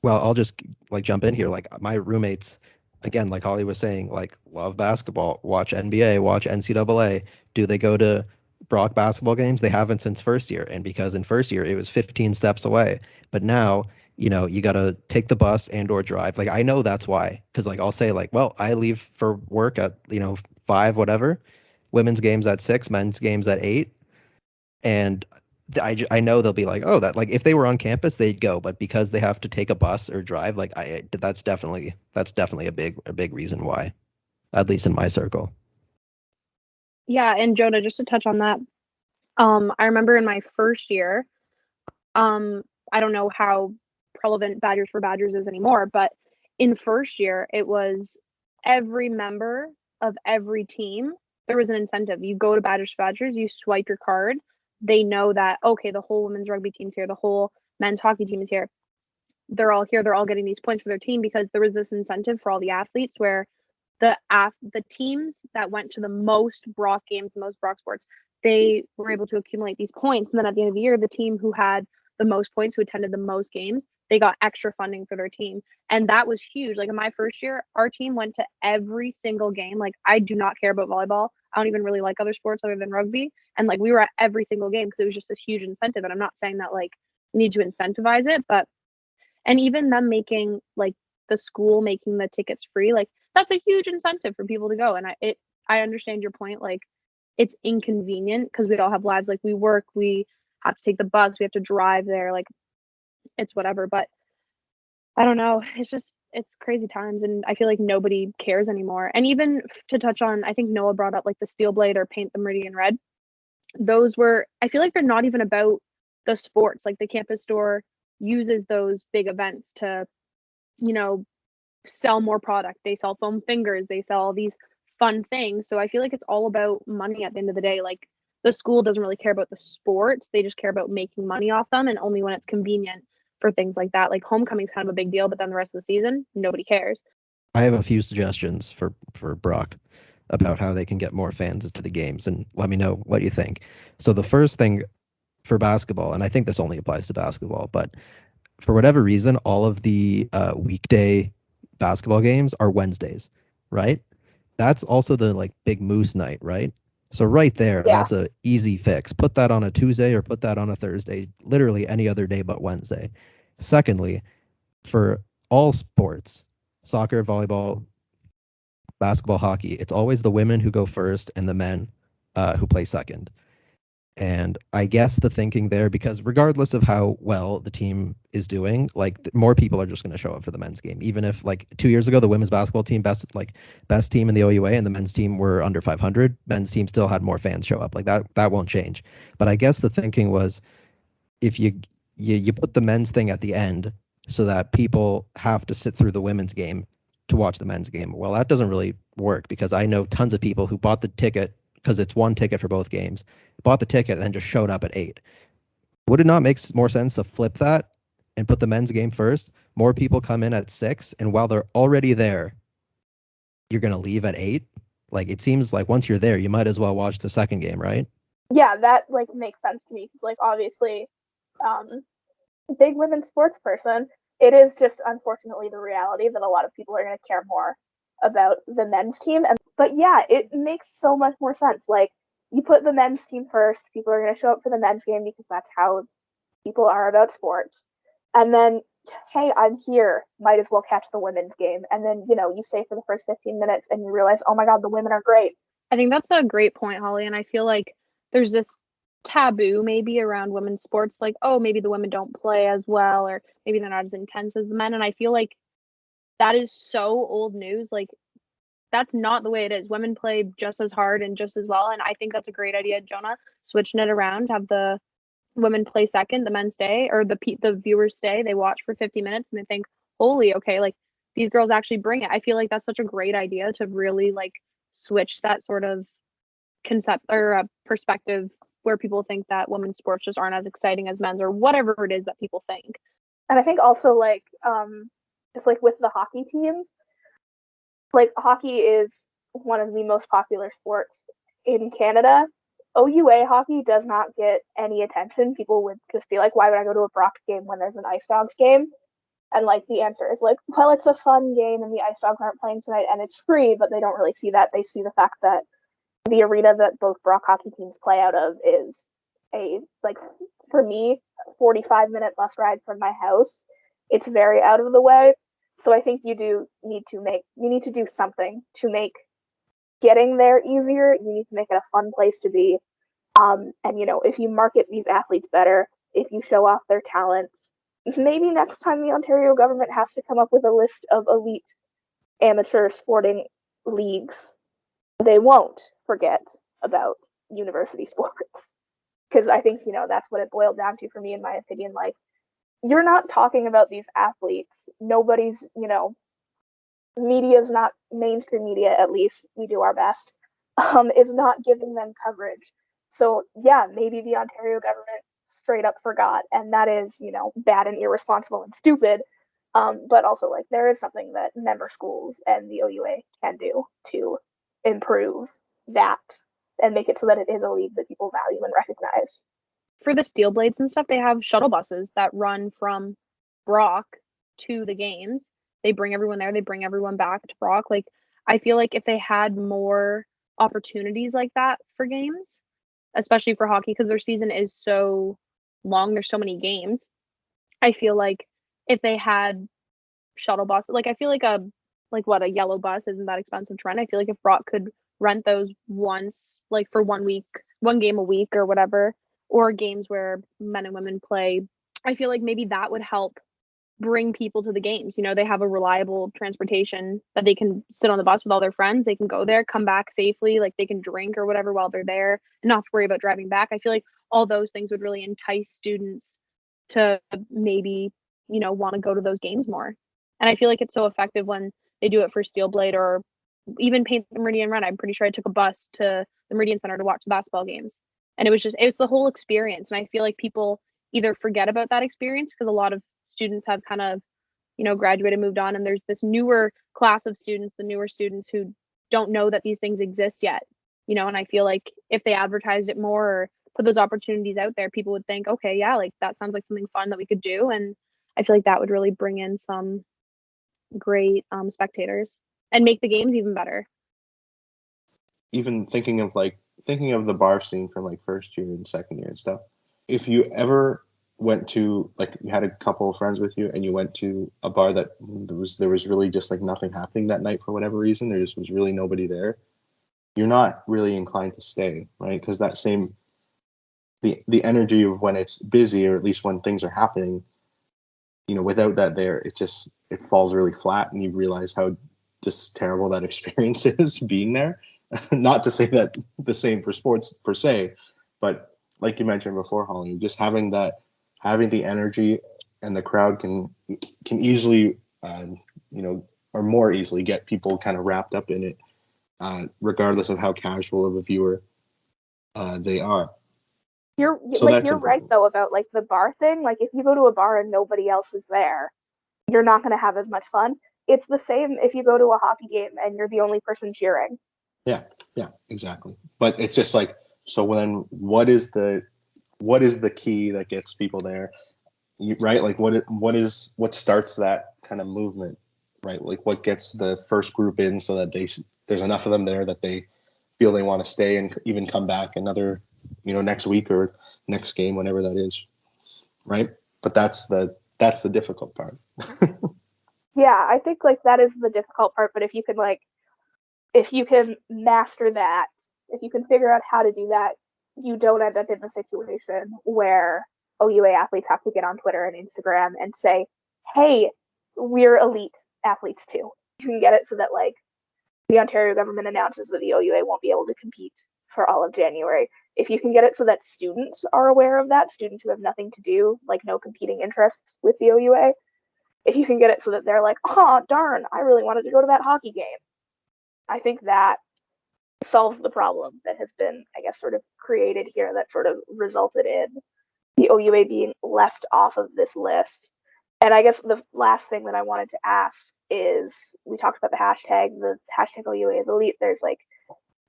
Well, I'll just like jump in here. Like my roommates, again, like Holly was saying, like love basketball, watch NBA, watch NCAA. Do they go to Brock basketball games? They haven't since first year, and because in first year it was 15 steps away, but now you got to take the bus and or drive. Like I know that's why, because like I'll say like, well, I leave for work at 5 whatever, women's games at 6, men's games at 8, and I know they'll be like, oh, that, like if they were on campus they'd go, but because they have to take a bus or drive, like that's definitely a big reason why, at least in my circle. Yeah, and Jonah, just to touch on that, I remember in my first year, I don't know how relevant Badgers for Badgers is anymore, but in first year, it was every member of every team, there was an incentive. You go to Badgers for Badgers, you swipe your card, they know that, okay, the whole women's rugby team's here, the whole men's hockey team is here. They're all here, they're all getting these points for their team, because there was this incentive for all the athletes where the teams that went to the most Brock games, the most Brock sports, they were able to accumulate these points. And then at the end of the year, the team who had the most points, who attended the most games, they got extra funding for their team. And that was huge. Like in my first year, our team went to every single game. Like I do not care about volleyball. I don't even really like other sports other than rugby. And like we were at every single game because it was just this huge incentive. And I'm not saying that like we need to incentivize it, but and even them making like the school making the tickets free, like that's a huge incentive for people to go. And I understand your point. Like it's inconvenient because we all have lives. Like we work, we have to take the bus, we have to drive there. Like it's whatever. But I don't know. It's crazy times, and I feel like nobody cares anymore. And even to touch on, I think Noah brought up like the steel blade or paint the meridian red. Those were, I feel like they're not even about the sports. Like the campus store uses those big events to, sell more product. They sell foam fingers, they sell all these fun things. So I feel like it's all about money at the end of the day. Like the school doesn't really care about the sports, they just care about making money off them, and only when it's convenient for things like that. Like homecoming's kind of a big deal, but then the rest of the season nobody cares. I have a few suggestions for Brock about how they can get more fans into the games, and let me know what you think. So the first thing for basketball, and I think this only applies to basketball, but for whatever reason, all of the weekday basketball games are Wednesdays, right? That's also the like big moose night, right? So right there, That's a easy fix. Put that on a Tuesday or put that on a Thursday, literally any other day but Wednesday. Secondly, for all sports, soccer, volleyball, basketball, hockey, it's always the women who go first and the men who play second. And I guess the thinking there, because regardless of how well the team is doing, like more people are just going to show up for the men's game. Even if like 2 years ago, the women's basketball team best team in the OUA and the men's team were under 500, men's team still had more fans show up. Like that won't change. But I guess the thinking was if you put the men's thing at the end so that people have to sit through the women's game to watch the men's game. Well, that doesn't really work because I know tons of people who bought the ticket because it's one ticket for both games, bought the ticket and then just showed up at 8. Would it not make more sense to flip that and put the men's game first? More people come in at 6, and while they're already there, you're going to leave at 8? Like, it seems like once you're there, you might as well watch the second game, right? Yeah, that, like, makes sense to me because, like, obviously, big women's sports person, it is just unfortunately the reality that a lot of people are going to care more about the men's team. But yeah, it makes so much more sense. Like, you put the men's team first, people are going to show up for the men's game because that's how people are about sports. And then, hey, I'm here, might as well catch the women's game. And then, you stay for the first 15 minutes and you realize, oh my God, the women are great. I think that's a great point, Holly. And I feel like there's this taboo maybe around women's sports, like, oh, maybe the women don't play as well, or maybe they're not as intense as the men. And I feel like that is so old news. Like, that's not the way it is. Women play just as hard and just as well. And I think that's a great idea, Jonah, switching it around, have the women play second, the men stay, or the viewers stay. They watch for 50 minutes and they think, holy, okay, like these girls actually bring it. I feel like that's such a great idea to really like switch that sort of concept or perspective where people think that women's sports just aren't as exciting as men's or whatever it is that people think. And I think also like it's like with the hockey teams, like hockey is one of the most popular sports in Canada. OUA hockey does not get any attention. People would just be like, why would I go to a Brock game when there's an Ice Dogs game? And like the answer is like, well, it's a fun game and the Ice Dogs aren't playing tonight and it's free, but they don't really see that. They see the fact that the arena that both Brock hockey teams play out of is a, like, for me, 45-minute bus ride from my house. It's very out of the way. So I think you need to do something to make getting there easier. You need to make it a fun place to be. And, if you market these athletes better, if you show off their talents, maybe next time the Ontario government has to come up with a list of elite amateur sporting leagues, they won't forget about university sports. Because I think, that's what it boiled down to for me, in my opinion. Like, you're not talking about these athletes. Nobody's, media's not, mainstream media, at least, we do our best, is not giving them coverage. So, yeah, maybe the Ontario government straight up forgot, and that is, bad and irresponsible and stupid. But also, like, there is something that member schools and the OUA can do to improve that and make it so that it is a league that people value and recognize. For the Steel Blades and stuff, they have shuttle buses that run from Brock to the games. They bring everyone there. They bring everyone back to Brock. Like, I feel like if they had more opportunities like that for games, especially for hockey, because their season is so long, there's so many games. I feel like if they had shuttle buses, like, I feel like a yellow bus isn't that expensive to rent. I feel like if Brock could rent those once, like for 1 week, one game a week or whatever, or games where men and women play, I feel like maybe that would help bring people to the games. You know, they have a reliable transportation that they can sit on the bus with all their friends. They can go there, come back safely, like they can drink or whatever while they're there and not have to worry about driving back. I feel like all those things would really entice students to maybe, you know, want to go to those games more. And I feel like it's so effective when they do it for Steel Blade or even Paint the Meridian Red. I'm pretty sure I took a bus to the Meridian Center to watch the basketball games. And it's the whole experience. And I feel like people either forget about that experience because a lot of students have kind of, you know, graduated, moved on. And there's this newer class of students, the newer students who don't know that these things exist yet, you know. And I feel like if they advertised it more or put those opportunities out there, people would think, okay, yeah, like that sounds like something fun that we could do. And I feel like that would really bring in some great spectators and make the games even better. Even thinking of the bar scene from like first year and second year and stuff. If you ever went to, like, you had a couple of friends with you and you went to a bar that there was really just like nothing happening that night for whatever reason, there just was really nobody there, you're not really inclined to stay, right? Because that same the energy of when it's busy, or at least when things are happening, you know, without that there, it falls really flat, and you realize how just terrible that experience is being there. Not to say that the same for sports per se, but like you mentioned before, Holly, just having the energy, and the crowd can easily, you know, or more easily get people kind of wrapped up in it, regardless of how casual of a viewer they are. You're right though about like the bar thing. Like if you go to a bar and nobody else is there, you're not going to have as much fun. It's the same if you go to a hockey game and you're the only person cheering. Yeah, exactly. But it's just like, so then what is the key that gets people there? Right? Like what starts that kind of movement, right? Like what gets the first group in so that there's enough of them there that they feel they want to stay and even come back another, you know, next week or next game, whenever that is, right? But that's the difficult part. Yeah, I think like that is the difficult part. But if you can master that, if you can figure out how to do that, you don't end up in the situation where OUA athletes have to get on Twitter and Instagram and say, hey, we're elite athletes too. You can get it so that like the Ontario government announces that the OUA won't be able to compete for all of January. If you can get it so that students are aware of that, students who have nothing to do, like no competing interests with the OUA, if you can get it so that they're like, oh, darn, I really wanted to go to that hockey game, I think that solves the problem that has been, I guess, sort of created here, that sort of resulted in the OUA being left off of this list. And I guess the last thing that I wanted to ask is, we talked about the hashtag OUA is elite. There's like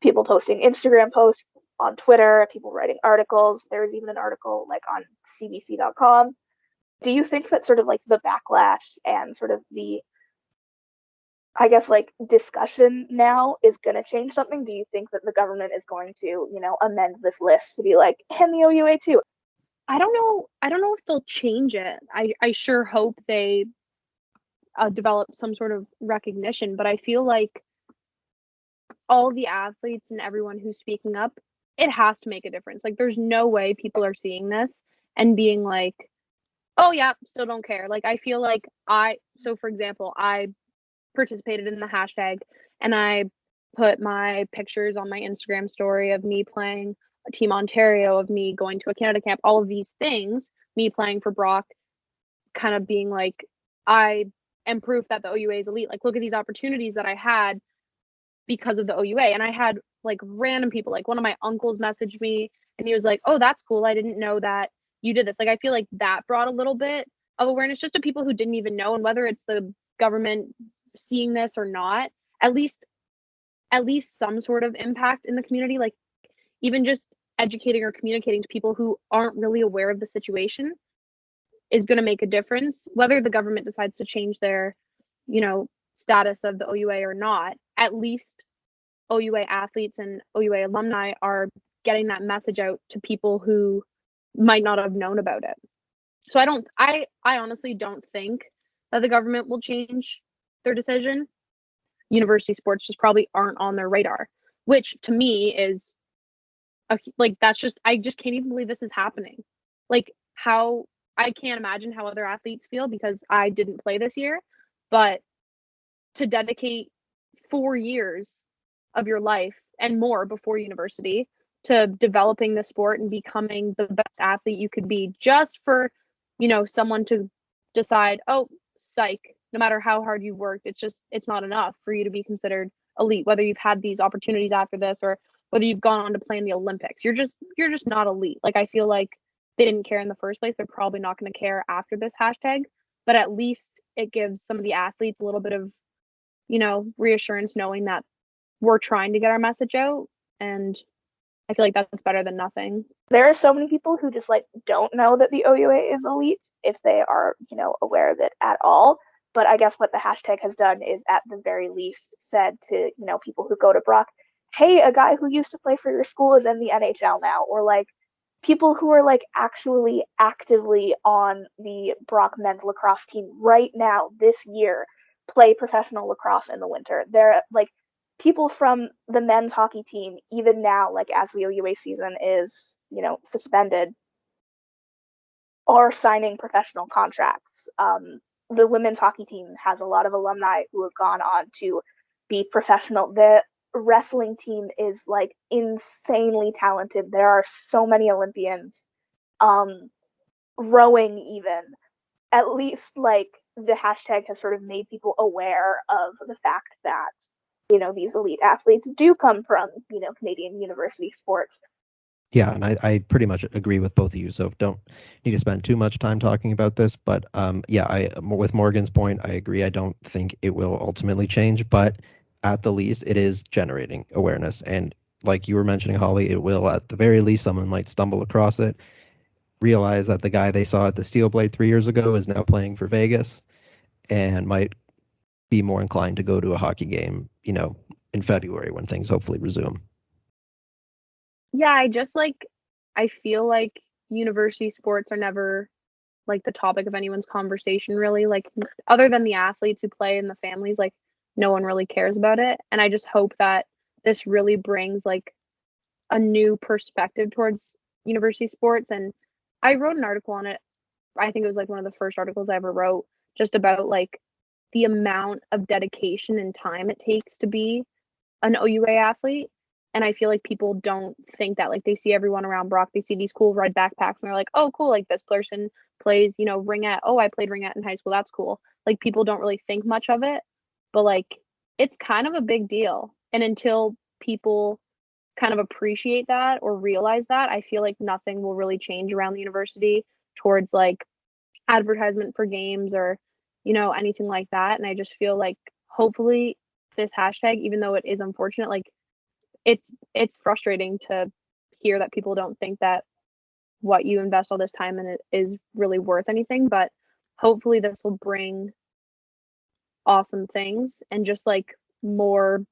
people posting Instagram posts on Twitter, people writing articles. There was even an article like on cbc.com. Do you think that sort of like the backlash and sort of the, I guess, like discussion now is going to change something? Do you think that the government is going to, you know, amend this list to be like, and the OUA too? I don't know if they'll change it. I sure hope they develop some sort of recognition, but I feel like all the athletes and everyone who's speaking up, it has to make a difference. Like there's no way people are seeing this and being like, oh yeah, still don't care. Like I feel like so for example, I participated in the hashtag and I put my pictures on my Instagram story of me playing Team Ontario, of me going to a Canada camp, all of these things, me playing for Brock, kind of being like, I am proof that the OUA is elite. Like, look at these opportunities that I had because of the OUA. And I had like random people, like one of my uncles messaged me and he was like, oh, that's cool. I didn't know that you did this. Like, I feel like that brought a little bit of awareness just to people who didn't even know, and whether it's the government seeing this or not, at least some sort of impact in the community, like even just educating or communicating to people who aren't really aware of the situation is going to make a difference. Whether the government decides to change their, status of the OUA or not, at least OUA athletes and OUA alumni are getting that message out to people who might not have known about it. So I honestly don't think that the government will change their decision. University sports just probably aren't on their radar, which to me is that's just, I just can't even believe this is happening. Like, how, I can't imagine how other athletes feel because I didn't play this year, but to dedicate 4 years of your life and more before university to developing the sport and becoming the best athlete you could be, just for, someone to decide, oh, psych, no matter how hard you've worked, it's not enough for you to be considered elite, whether you've had these opportunities after this or whether you've gone on to play in the Olympics. You're just not elite. Like, I feel like they didn't care in the first place. They're probably not going to care after this hashtag, but at least it gives some of the athletes a little bit of, reassurance, knowing that we're trying to get our message out. And I feel like that's better than nothing. There are so many people who just don't know that the OUA is elite, if they are, aware of it at all. But I guess what the hashtag has done is at the very least said to, people who go to Brock, hey, a guy who used to play for your school is in the NHL now, or people who are actually actively on the Brock men's lacrosse team right now this year play professional lacrosse in the winter. They're people from the men's hockey team, even now, as the OUA season is, suspended, are signing professional contracts. The women's hockey team has a lot of alumni who have gone on to be professional. The wrestling team is insanely talented. There are so many Olympians. Rowing, even. At least the hashtag has sort of made people aware of the fact that, these elite athletes do come from, Canadian university sports. Yeah, and I pretty much agree with both of you, so don't need to spend too much time talking about this. But with Morgan's point, I agree. I don't think it will ultimately change, but at the least, it is generating awareness. And like you were mentioning, Holly, it will, at the very least, someone might stumble across it, realize that the guy they saw at the Steel Blade 3 years ago is now playing for Vegas, and might be more inclined to go to a hockey game, in February when things hopefully resume. Yeah, I feel like university sports are never the topic of anyone's conversation, really. Other than the athletes who play and the families, no one really cares about it. And I just hope that this really brings a new perspective towards university sports. And I wrote an article on it. I think it was one of the first articles I ever wrote, just about the amount of dedication and time it takes to be an OUA athlete. And I feel like people don't think that. They see everyone around Brock, they see these cool red backpacks, and they're like, oh, cool, this person plays, ringette. Oh, I played ringette in high school. That's cool. People don't really think much of it, but it's kind of a big deal. And until people kind of appreciate that or realize that, I feel like nothing will really change around the university towards advertisement for games or, anything like that. And I just feel hopefully this hashtag, even though it is unfortunate, it's frustrating to hear that people don't think that what you invest all this time in it is really worth anything, but hopefully this will bring awesome things and just more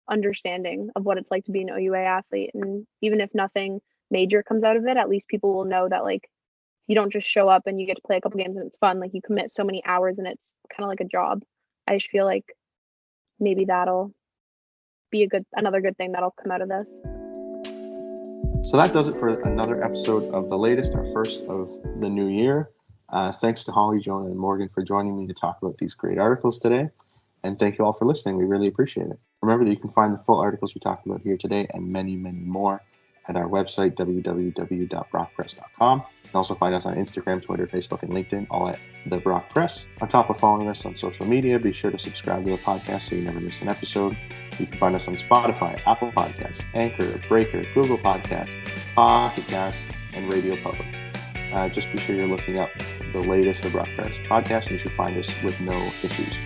understanding of what it's like to be an OUA athlete. And even if nothing major comes out of it, at least people will know that you don't just show up and you get to play a couple games and it's fun. You commit so many hours and it's kind of like a job. I just feel like maybe that'll be another good thing that'll come out of this. So that does it for another episode of The Latest, our first of the new year. Thanks to Holly, Jonah, and Morgan for joining me to talk about these great articles today. And thank you all for listening. We really appreciate it. Remember that you can find the full articles we talked about here today and many, many more at our website, www.brockpress.com. You can also find us on Instagram, Twitter, Facebook, and LinkedIn, all at The Brock Press. On top of following us on social media, be sure to subscribe to the podcast so you never miss an episode. You can find us on Spotify, Apple Podcasts, Anchor, Breaker, Google Podcasts, Pocket Casts, and Radio Public. Just be sure you're looking up the latest of Rough Podcast, and you should find us with no issues.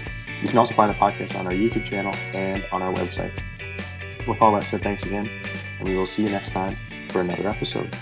You can also find the podcast on our YouTube channel and on our website. With all that said, thanks again, and we will see you next time for another episode.